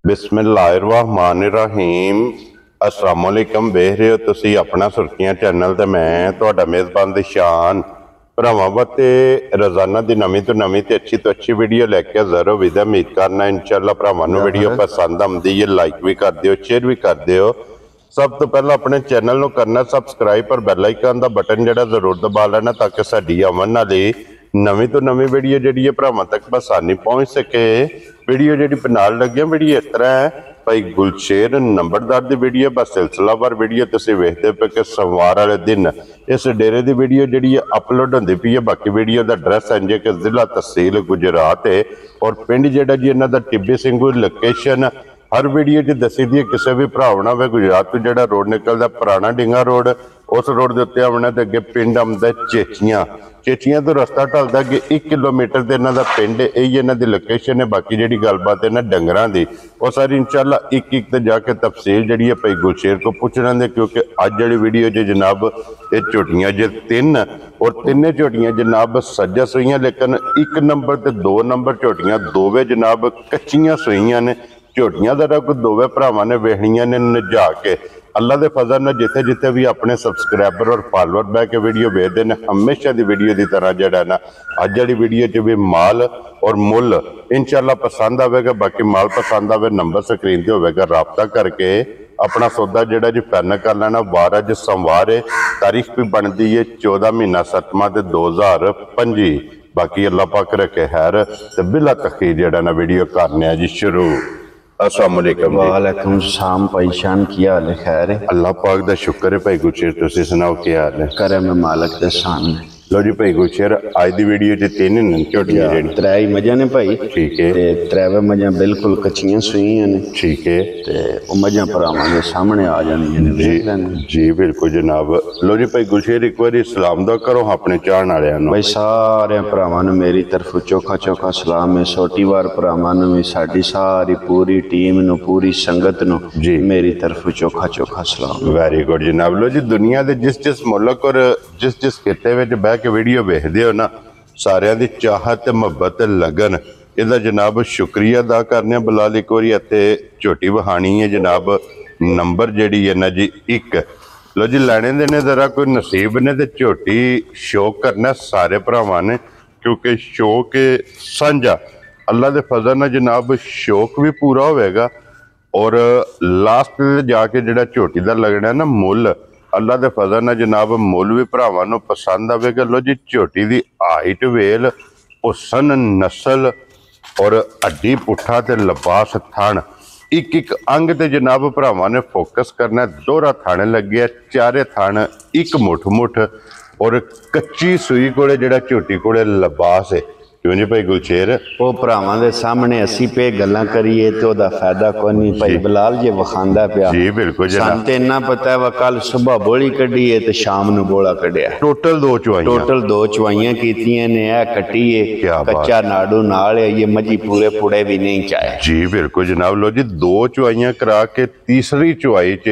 बिस्मिल्लाहिर्रहमानिर्रहीम अस्सलाम वालेकुम। वेख रहे हो तुसी अपना सुर्खियां चैनल ते मैं तुहाडा मेज़बान दिशान भरावां वास्ते रोजाना की नवीं तो नवीं ते अच्छी वीडियो लैके हाज़र हो। विदा उम्मीद करना इंशाअल्लाह भरावां नूं वीडियो पसंद आउंदी है, लाइक भी कर दिओ, शेयर भी कर दिओ। सब तो पहला अपने चैनल नूं करना सबसक्राइब पर बैल आइकन दा बटन जिहड़ा जरूर दबा लेना ताकि साडी आवन वाली नवीं तो नवीं वीडियो जिहड़ी है भरावां तक आसानी पहुँच सके। वीडियो जी नाल लगे वीडियो इस तरह है भाई गुलशेर नंबरदार की वीडियो बस सिलसिलावार वीडियो तुसीं वेखदे पे कि सोमवार वाले दिन इस डेरे की वीडियो जी अपलोड होंदी पई है। बाकी वीडियो का एड्रैस है कि जिला तहसील गुजरात है और पिंड जिहड़ा जी इन्हां दा टिब्बी सिंघू लोकेशन हर वीडियो च दसी दी है। किसी भी भरावना वे गुजरात तो जिहड़ा रोड निकलदा पुराना डिंगा रोड उस रोड के उत्ते आउणा ते अगे पिंड आउंदा चेचियां तो रस्ता ढलदा कि 1 किलोमीटर से इन्हां दा पिंड यही इन्हां दी लोकेशन है। बाकी जिहड़ी गलबात है इन्हां डंगरां दी वो सारी इंशाअल्लाह एक ते जाके तफसील जिहड़ी है भाई गुलशेर को पुछना दे, क्योंकि अज वाली वीडियो च जनाब ये झोटियां जे 3 और तिन्ने झोटियां जनाब सज्जा सूईयां, लेकिन 1 नंबर ते 2 नंबर झोटियां दोवे जनाब कच्चियां सूईयां ने। झोटियां दा रंग दोवे भरावां ने वेखणियां ने नजा के अल्लाह के फजल ने जिथे जिथे भी अपने सबसक्राइबर और फॉलोअर बह के वीडियो वेखते हैं हमेशा की वीडियो की तरह जड़ा ना अज वाली वीडियो च भी माल और मुल इंशाअल्लाह पसंद आएगा। बाकी माल पसंद आए नंबर स्क्रीन पर होगा, रबता करके अपना सौदा जड़ा जी फाइनल कर लेना। वार अज सोमवार है, तारीख भी बनती है 14 महीना 7वां 2025। बाकी अल्लाह पाक रखे खैर ते बिला तखीर जड़ा ना वीडियो करने जी शुरू। अस्सलाम वालेकुम। वालेकुम सलाम भाई शान, की हाल है? खैर है, अल्लाह पाक दा शुक्र है। भाई गुलशेर तुसीं सुनाओ की हाल है? करम है मालक दे सामने। लो जी भाई गुलशेर अज दी वीडियो च 3 झोटियां जेहड़ी 3 मझां ने भाई, ठीक है, ते 3 मझां बिल्कुल कच्चियां सूईयां ने, ठीक है, ते ओ मझां भरावां दे सामने आ जांदियां ने, देख लैने जी बिल्कुल जनाब। लो जी भाई गुलशेर एक बार सलाम दा करो अपने चाहण वालियां नूं। भाई सारे भरावां नूं मेरी तरफ चोखा चोखा सलाम है। सोटीवार भरावां नूं भी साडी सारी पूरी टीम नूं पूरी संगत नूं जी मेरी तरफ चोखा चोखा सलाम। वेरी गुड जनाब। लो जी दुनिया के जिस मुल्क और जिस खिते में बह के वीडियो वेखदे हो ना सारियां दी चाहत मुहब्बत लगन इहदा जनाब शुक्रिया अदा करने। बिलाल एक बारी इत्थे झोटी वहानी है जनाब नंबर जिहड़ी है ना जी 1। लो जी लैने देने जरा कोई नसीब ने ते झोटी शौक करना सारे भरावां ने, क्योंकि शौक सांझा अल्लाह के फजल नाल जनाब शौक भी पूरा होएगा और लास्ट जाके जिहड़ा झोटी दा लगना ना मुल अल्लाह के फजल नाल जनाब मुल भी भरावां नूं पसंद आवेगा। लो जी झोटी दी हाइट वेल हुसन नस्ल और हड्डी पुट्ठा ते लिबास थान एक अंग ते जनाब भरावां ने फोकस करना। दोहरा थाने लगे चारे थान एक मुठ और कच्ची सूई कोले जिहड़ा झोटी कोले लिबास है। क्यों जी भाई गुलशेर? वो भरावां दे सामने असी पे गल्लां करिए तो ओदा फायदा कोई नहीं। भाई बिलाल जे वखांदा पिया जी बिल्कुल जनाब। सान ते इन्ना पता है वा कल सुबह बोली कड्डी है ते शाम नूं बोला कड्डिया। टोटल 2 चवाइयां कीतियां ने, ए कट्टी है कच्चा नाड़ू नाल है, ये मजी पूरे पुड़े भी नहीं चाहे। जी बिल्कुल जनाब। लो जी 2 चवाइयां करा के तीसरी चवाई च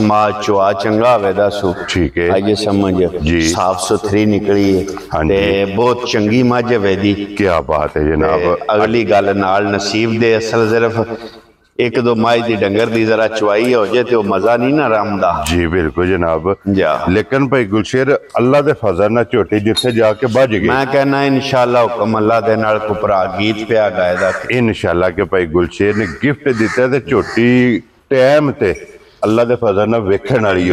माल चवा चंगा वे दसो, ठीक है, आइए समझ जी साफ सुथरी निकली है ते बहुत चंगी मज वेदी। क्या बात है जनाब। अगली गल नाल नसीब दे असल सिर्फ 1-2 माई दी डंगर दी जरा चवाई हो जाए तो मजा नहीं ना रमदा। जी बिल्कुल जनाब। जा लेकिन भाई गुलशेर अल्लाह दे फजल नाल झोटी जिथे जाके बज गई। मैं कहना इंशाअल्लाह हुक्म अल्लाह दे नाल कुपरा गीत पिया गायदा इंशाअल्लाह के भाई गुलशेर ने गिफ्ट दिता ते झोटी टाइम ते अल्लाह दे फजल नाल वेखण वाली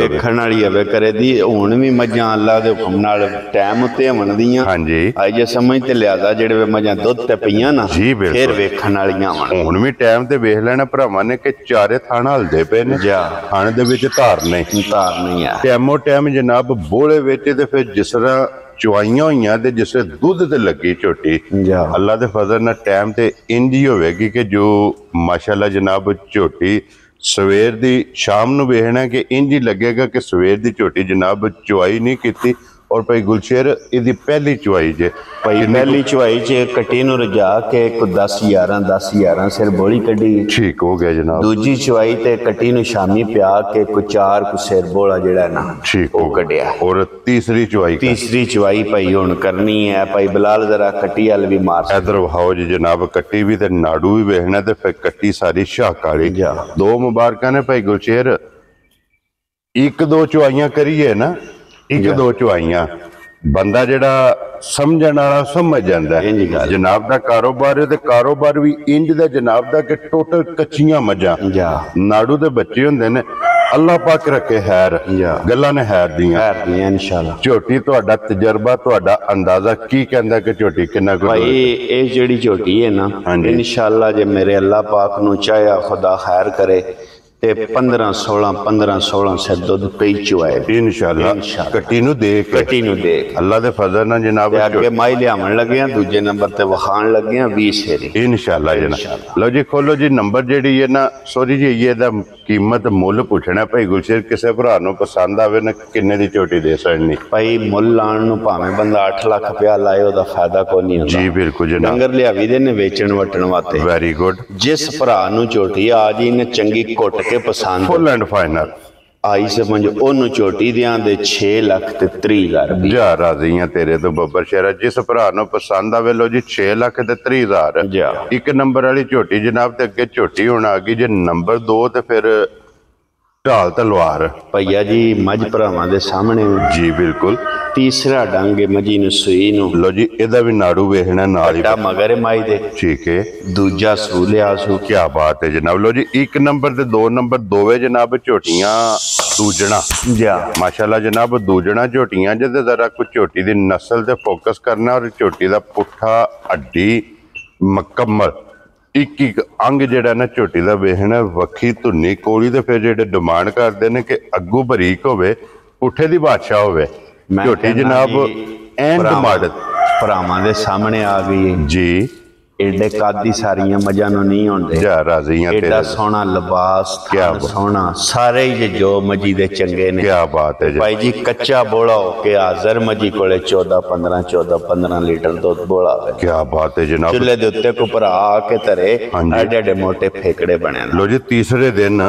होवे करे दी। हुण भी मझां अल्लाह दे हुक्म नाल टाइम उत्ते होणदियां। हां जी आई जे समझ ते लिहाजा जेड़े मझां दुध ते पईयां ना जी बिल्कुल फिर वेखण वालियां होण। हुण भी टाइम ते वेख लेना भरावां ने कि चारे थान हलदे पे ने, जा थान दे विच धार नहीं है टाइमो टाइम जनाब बोले विच ते फिर जिस तरह चवाइयां होइयां ते जिस दुध ते लगी झोटी अल्लाह दे फजल नाल टाइम ते इंज ही होवेगी कि जो माशाअल्लाह जनाब झोटी सवेर दी शाम नूं वेखना कि इंज ही लगेगा कि सवेर दी झोटी जनाब चवाई नहीं कीती और भाई गुलशेर इहदी पहली चुआई जे भाई पहली चुआई च कट्टी नूं रजा के 10-11 सिर बोली कड्डी। ठीक हो गया जनाब। दूजी चुआई ते कट्टी नूं शामी पिया के कोई 4 सिर बोला जिहड़ा ना ठीक हो कड्डिया। और तीसरी चुआई भाई हुण करनी है। भाई बिलाल जरा कट्टी अल भी मार इधर वहाओ जी जनाब, कट्टी भी ते नाड़ू भी वेखना ते फिर कट्टी सारी शाहकारी। दो मुबारक ने भाई गुलशेर। एक दो चुआइयां करिए ना, एक दो चुआइयां बंदा जिहड़ा समझण वाला समझ जांदा है। जनाब दा कारोबार है ते कारोबार भी इंज दा जनाब दा कि टोटल कच्चियां मझां नाड़ू दे बच्चे हुंदे ने। अल्लाह पाक रखे हैर, गल्लां ने हैर दियां इंशाअल्लाह। झोटी तुहाडा तजर्बा, तुहाडा अंदाजा की कहंदा कि झोटी किन्ना कुछ भाई ये जेड़ी झोटी है ना इंशाअल्लाह जे मेरे अल्लाह पाक नूं चाहे खुदा खैर करे ते 15-16 से दूध पई चुआए इंशाअल्लाह। कट्टी नूं देख अल्लाह दे फजल नाल जनाब अगे माई लियावन लगे हैं, दूजे नंबर ते वखाण लगे हैं 20 सेरी इंशाअल्लाह जनाब। लो जी खोलो जी नंबर जेड़ी है ना, सॉरी जी ये दा कीमत मुल पूछना भाई गुलशेर, किसे भरा नूं पसंद आवे ना किन्ने दी झोटी दे सकनी। भाई मुल लाण नूं भावें बंदा 8 लाख रुपया लाए ओदा फायदा कोई नहीं होंदा। जी बिल्कुल जनाब। डंगर लियावी दे ने वेचण वटण वास्ते। Very good. जिस भरा नूं झोटी आ जी ने चंगी कुट के पसंद फुल एंड फाइनल आई समझ ओनू झोटी दियां दे 6,30,000 जा राजी हैं तेरे तो बब्बर शहरा। जिस भरा नूं पसंद आवे लो जी 6,30,000 एक नंबर वाली झोटी जनाब। ते अगे झोटी हुण आ गई जे नंबर 2 ते फिर ढाल तलवार भैया जी मझ भरावां दे सामने। जी बिल्कुल। तीसरा डंग मजी नूं सूई नूं। लो जी इहदा भी नाड़ू वेखना नाल ही मगर माई दे। ठीक है। दूजा सूलिया सू। क्या बात है जनाब। लो जी 1 नंबर ते 2 नंबर दोवे जनाब झोटियां दूजणा माशाल्लाह जनाब। दूजणा झोटियां जे जरा कुछ झोटी दी नस्ल ते फोकस करना और झोटी दा पुट्ठा हड्डी मुकम्मल एक अंग जिहड़ा ना झोटी दा वेखना वक्खी धुन्नी कोली ते फिर जिहड़े डिमांड करदे ने कि अग्गू बरीक होवे पुट्ठे दी बादशाह होवे झोटी जनाब। एंड माड़ भरावां दे सामने आ गई जी। एडे कादी सारियां मजा नु नहीं होंदे। जा राजियां एडा सोहना लिबास क्या सोहना सारे ही जो मजी दे चंगे ने। क्या बात है भाई जी कच्चा बोला हो के हाजर मजी कोले 14-15 लीटर दूध बोला है। क्या बात है जनाब। चुल्हे दे उत्ते को भरा के धरे एडे एडे मोटे फेकड़े बने। लो जी तीसरे दिन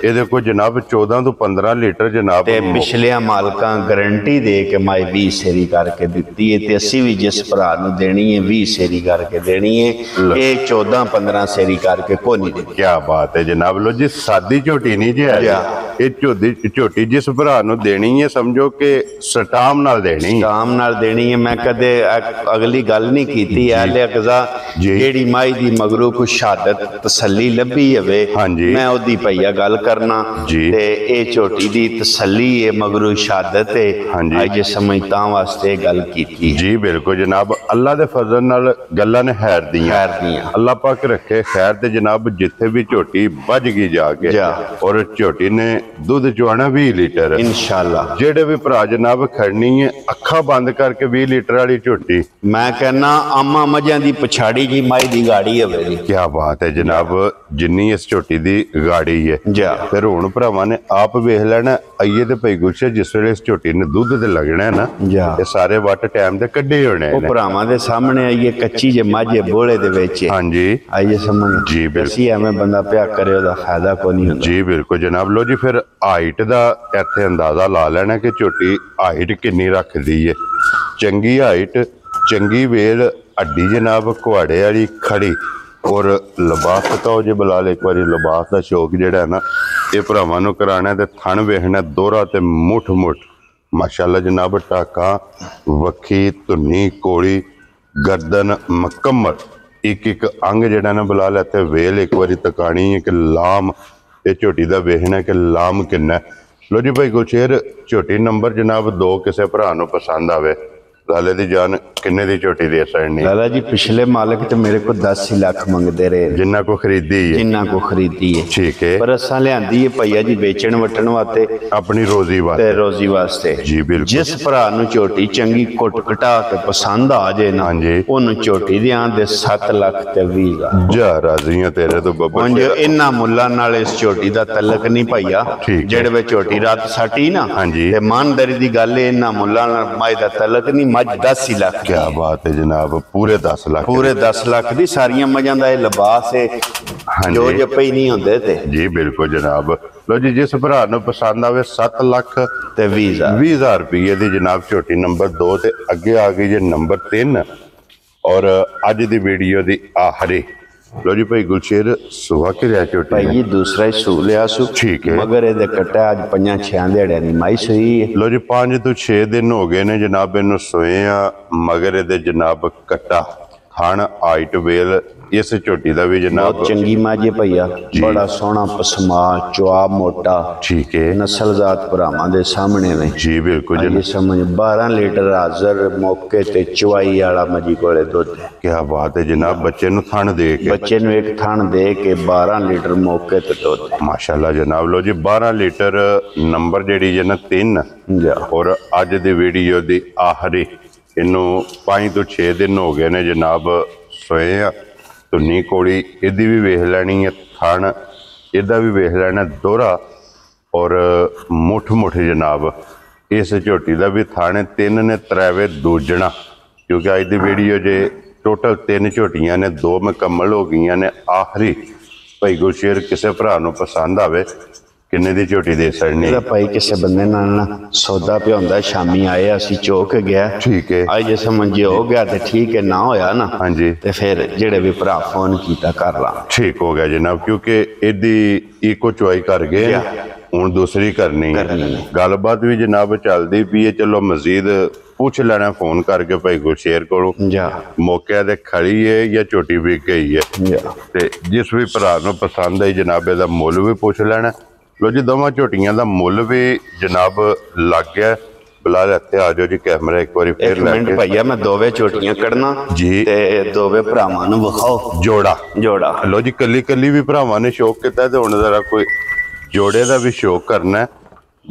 ये देखो जनाब 14 तो 15 लीटर जनाब। ते पिछले मालकां गारंटी दे के माई 20 सेरी करके दित्ती है ते असी भी जिस भरा नु देनी है 20 सेरी करके देनी है। ये 14-15 सेरी करके को नहीं देनी। क्या बात है जनाब। लो जी सादी झोटी नहीं जी है ये झोटी जिस भरा नु देनी है समझो कि स्टाम नाल देनी है। मैं कदे अगली गल नहीं कीती है अगजा जेड़ी माई दी मगरू को शहादत तसल्ली लभी हवे मैं ओदी भैया गल करना ते ए झोटी दी तसल्ली है मगरू शहादत है अज समझता वास्ते गल कीती। जी बिल्कुल जनाब। अल्लाह दे फजल नाल गल्लां ने खैर दियां अल्लाह पाक रखे खैर। ते जनाब जिथे भी झोटी बज गई जाके और झोटी ने दूध चुआना 20 लीटर इंशाअल्लाह। जेड़े भी भरा जनाब खड़नी है अखा बंद करके 20 लीटर वाली झोटी मैं कहना आमा मझां दी पछाड़ी जी माई दी गाड़ी है। क्या बात है जनाब। जिन्नी इस झोटी दी गाड़ी है फिर हुण भरावां ने आप वेख लेना आइए ते भाई गुलशेर जिस वेले इस झोटी ने दूध ते लगना है ना ये सारे वट टाइम ते कड्ढे होने भरावां दे सामने आइए कच्ची जे माझे बोले दे विच आइए समझ। जी बिल्कुल। एवें बंदा प्या करे ओदा फायदा कोई नहीं होंदा। जी बिल्कुल जनाब। लो जी फिर हाइट दा इत्थे अंदाजा ला लेना कि झोटी हाइट किन्नी रखदी है। चंगी हाइट चंगी वेल हड्डी जनाब कुआड़े वाली खड़ी और लिबास बताओ जी बिलाल एक बार लिबास का शौक जिहड़ा है ना ये भरावां नूं कराना ते थन वेखना दोहरा ते मुठ माशाल्लाह जनाब। टाका वक्खी धुन्नी कोली गर्दन मुकम्मल एक अंग जिहड़ा ना बिलाल इत्थे वेल एक बारी तकानी है कि लाम ये झोटी दा वेखना कि लाम किन्ना। लो जी भाई गुलशेर झोटी नंबर जनाब 2 किसे भरा नूं पसंद आवे लाले दी जान ਕਿੰਨੇ ਦੀ ਝੋਟੀ ਦੇ ਛੜਨੀ? लाला जी पिछले मालिक तो मेरे को 10 ही लाख मंगते रहे, जिन्ना को खरीदी है, जिन्ना को खरीदी है। ठीक है, पर असा लियांदी है भैया जी बेचण वटण वास्ते, अपनी रोजी वास्ते, रोजी वास्ते जी बिल्कुल। जिस भरा नूं झोटी चंगी कुट कटा के पसंद आ जाए ना, ओनू झोटी दियां दे 7 लाख ते 20 हज़ार। जा राजियां तेरे तो बब्बर। उंज इन्ना मुल्लां नाल इस झोटी दा तलक नहीं भैया, जेड़े वे झोटी रात साटी ना ते ईमानदारी दी गल है, इन्ना मुल्लां नाल माई दा तलक नहीं, मज 10 ही लाख। क्या बात है जनाब, पूरे 10 लाख, पूरे 10 लाख दी सारियां मजां दा लिबास है, जो जप्पे ही नहीं होंदे ते। जी बिल्कुल जनाब। लो जी, जिस भरा नूं पसंद आवे 7 लाख ते 20 हज़ार रुपये दी जनाब झोटी नंबर 2 ते अगे आ गई जी नंबर 3 और अज दी वीडियो दी आखिरी। लो जी भाई गुलशेर सुहा के लिया झोटी भाई जी दूसरा ही सू लिया सू, ठीक है, मगर ये कट्टा अज 5-6 दिहाड़ियां दी माई सूई है। लो जी 5 तो 6 दिन हो गए ने जनाब इनू सोए आ, मगर ये जनाब कट्टा खान हाइट वेल इस झोटी का भी जनाब बहुत चंगी माजी भैया, बड़ा सोहना पसमा चुआ मोटा, ठीक है, नस्लजात भरावां दे सामने में। जी बिल्कुल जी समझ 12 लीटर हाजर मौके ते चुवाई वाला मजी कोले दुध है। क्या बात है जनाब, बच्चे नु थान दे के, बच्चे नु एक थान दे के 12 लीटर मौके ते दुध है माशाल्लाह जनाब। लो जी 12 लीटर नंबर जेडी है ना 3 और अज दी वीडियो दी आखिरी इनू 5 तो 6 दिन हो गए ने जनाब सोए आ। धुनी कोड़ी इहदी भी वेख लैनी है, थान इहदा भी वेख लेना दोहरा और मुठ मुठ जनाब इस झोटी का भी थान 3 ने 3 दूजना, क्योंकि अज की वीडियो जे टोटल 3 झोटियां ने 2 मुकम्मल हो गई ने। आखिरी भाई गुलशेर किसी भरा नूं पसंद आवे किन्ने दी झोटी दे सकनी? भाई किसी बंदे नाल ना सौदा पे होंदा, शामी आए असी चौक गया, ठीक है, आज जे समझे हो गया तो ठीक है, ना होया ना हाँ जी ते फिर जेड़े भी भरा फोन कीता कर ला, ठीक हो गया जनाब। क्योंकि इहदी इको चुआई कर गए हुण दूसरी करनी है, गलबात भी जनाब चलदी पई है। चलो मजीद पूछ लेना फोन करके भाई गुलशेर को मौके ते खड़ी है या झोटी विक गई है, ते जिस भी भरा नूं पसंद आई जनाब इहदा मुल भी पूछ लेना। लो जी दोवां झोटियां दा मुल भी जनाब लग गया। बिलाल इत्थे आ जाओ जी, कैमरा एक बार फिर लैके भैया मैं दोवे झोटियां कढ़ना जी ते दोवे भरावां नूं विखाओ जोड़ा जोड़ा। लो जी कली कली भी भरावां ने शौक किया ते हुण जरा कोई जोड़े का भी शौक करना है।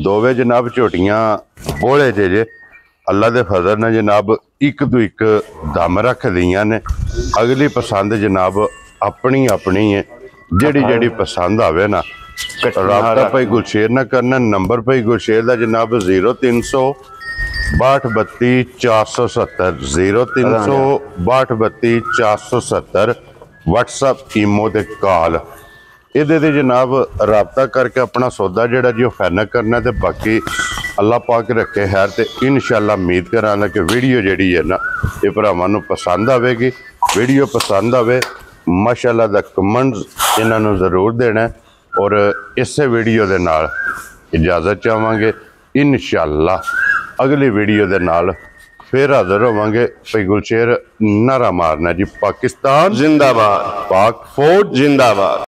दोवे जनाब झोटियां बोले जे अल्लाह दे फजल ने जनाब एक तो एक दम रख दियां ने। अगली पसंद जनाब अपनी अपनी है, जेड़ी जेड़ी पसंद आवे ना राबता भाई गुलशेर ना करना। नंबर भाई गुलशेर का जनाब 0300 6232 470 0300 6232 470 WhatsApp ईमो ते कॉल ये जनाब राबता करके अपना सौदा जोड़ा जी फाइनल करना। तो बाकी अल्लाह पाक रखे खैर, तो इंशाअल्लाह उम्मीद कराना कि वीडियो जी है ना ये भरावां नूं पसंद आएगी। वीडियो पसंद आए माशाअल्लाह दा कमेंट्स इन्हों जरूर देना और इस वीडियो के नाल इजाज़त चाहांगे। इंशाअल्लाह अगली वीडियो के नाल फिर हाजिर होवांगे। भाई गुलशेर नारा मारना जी, पाकिस्तान जिंदाबाद, पाक फौज जिंदाबाद।